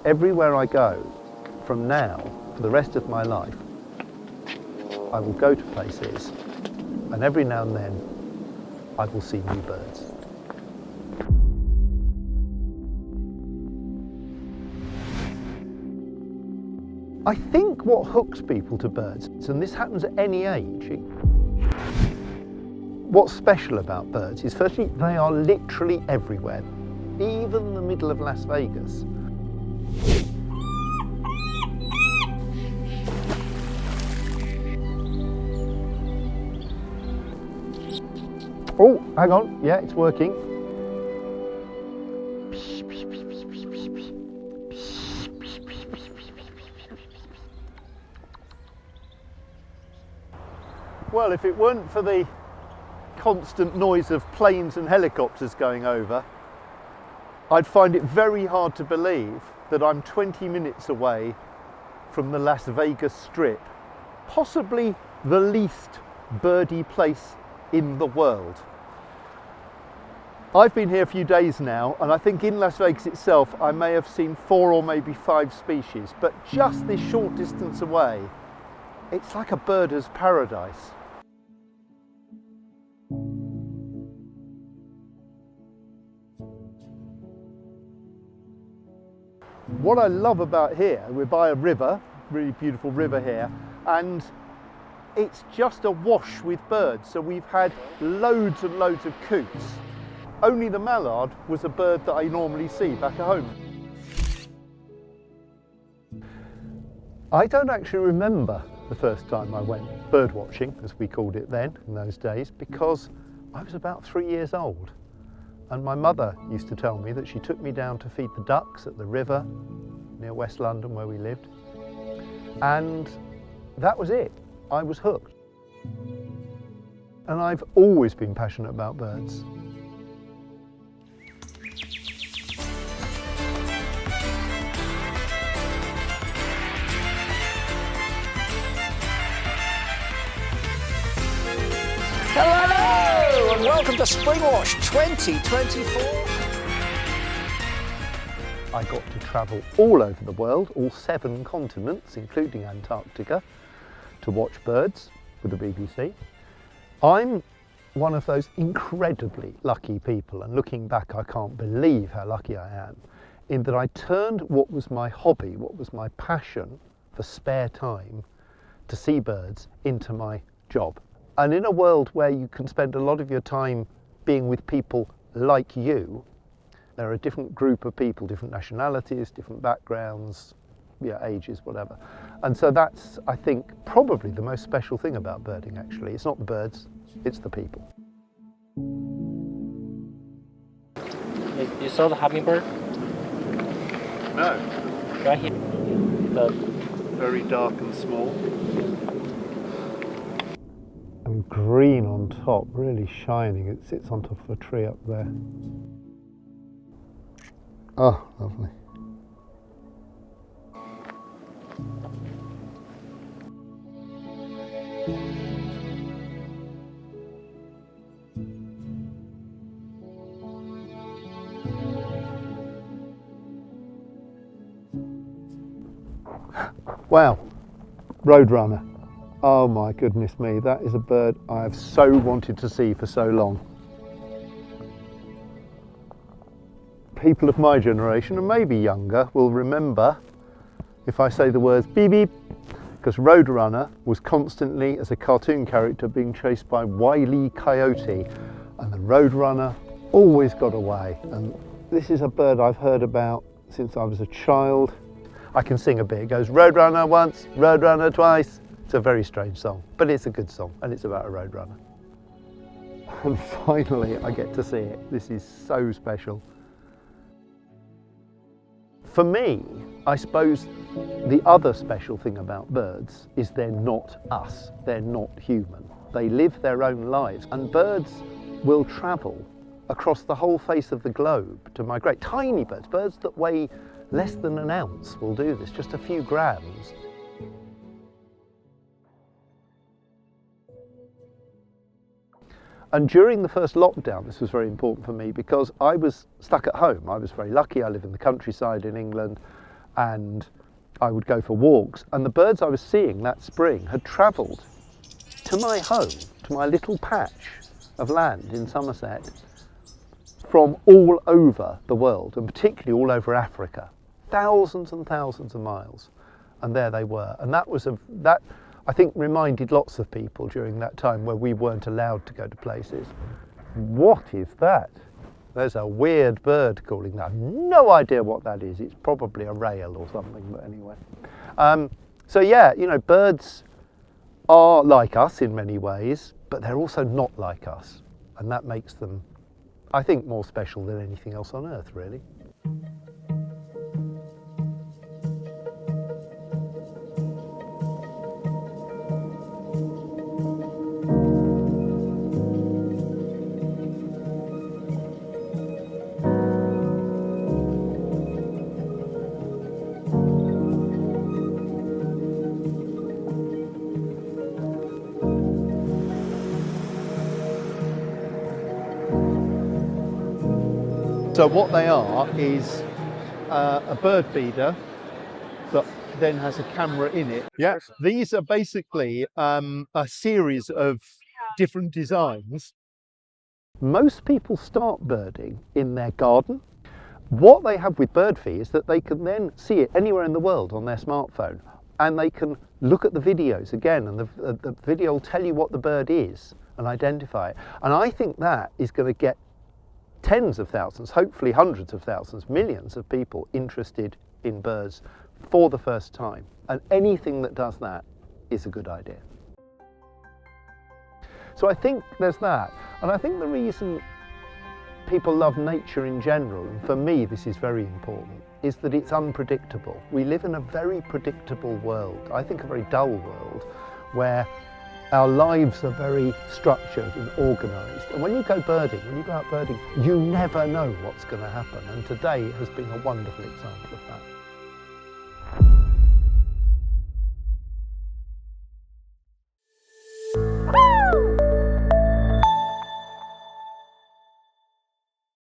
everywhere I go from now for the rest of my life, I will go to places, and every now and then I will see new birds. I think what hooks people to birds, and this happens at any age, what's special about birds is firstly they are literally everywhere, even the middle of Las Vegas. Oh, hang on, yeah, it's working. Well, if it weren't for the constant noise of planes and helicopters going over, I'd find it very hard to believe that I'm 20 minutes away from the Las Vegas Strip, possibly the least birdie place in the world. I've been here a few days now, and I think in Las Vegas itself I may have seen 4 or maybe 5 species, but just this short distance away, it's like a birder's paradise. What I love about here, we're by a river, really beautiful river here, and it's just awash with birds. So we've had loads and loads of coots. Only the mallard was a bird that I normally see back at home. I don't actually remember the first time I went bird watching, as we called it then in those days, because I was about 3 years old. And my mother used to tell me that she took me down to feed the ducks at the river near West London where we lived. And that was it. I was hooked. And I've always been passionate about birds. Hello and welcome to Springwatch 2024. I got to travel all over the world, all 7 continents, including Antarctica, to watch birds with the BBC. I'm one of those incredibly lucky people, and looking back I can't believe how lucky I am, in that I turned what was my hobby, what was my passion for spare time to see birds, into my job. And in a world where you can spend a lot of your time being with people like you, there are a different group of people, different nationalities, different backgrounds, yeah, ages, whatever. And so that's, I think, probably the most special thing about birding, actually. It's not the birds, it's the people. You saw the hummingbird? No. Right here. The Very dark and small. And green on top, really shining. It sits on top of a tree up there. Oh, lovely. Wow, Roadrunner. Oh my goodness me, that is a bird I have so wanted to see for so long. People of my generation, and maybe younger, will remember if I say the words beep beep, because Roadrunner was constantly, as a cartoon character, being chased by Wile E. Coyote, and the Roadrunner always got away. And this is a bird I've heard about since I was a child. I can sing a bit. It goes Roadrunner once, Roadrunner twice. It's a very strange song, but it's a good song, and it's about a Roadrunner. And finally, I get to see it. This is so special. For me, I suppose the other special thing about birds is they're not us, they're not human. They live their own lives, and birds will travel across the whole face of the globe to migrate. Tiny birds, birds that weigh less than an ounce will do this, just a few grams. And during the first lockdown, this was very important for me because I was stuck at home. I was very lucky. I live in the countryside in England, and I would go for walks, and the birds I was seeing that spring had travelled to my home, to my little patch of land in Somerset, from all over the world, and particularly all over Africa, thousands and thousands of miles, and there they were. And that I think reminded lots of people during that time where we weren't allowed to go to places. What is that? There's a weird bird calling that. No idea what that is. It's probably a rail or something, but anyway. So yeah, you know, birds are like us in many ways, but they're also not like us. And that makes them, I think, more special than anything else on earth, really. So what they are is a bird feeder that then has a camera in it. Yeah, these are basically a series of different designs. Most people start birding in their garden. What they have with Birdfy is that they can then see it anywhere in the world on their smartphone, and they can look at the videos again, and the video will tell you what the bird is and identify it. And I think that is going to get tens of thousands, hopefully hundreds of thousands, millions of people interested in birds for the first time. And anything that does that is a good idea. So I think there's that. And I think the reason people love nature in general, and for me this is very important, is that it's unpredictable. We live in a very predictable world, I think a very dull world, where our lives are very structured and organised. And when you go birding, when you go out birding, you never know what's going to happen. And today has been a wonderful example of that.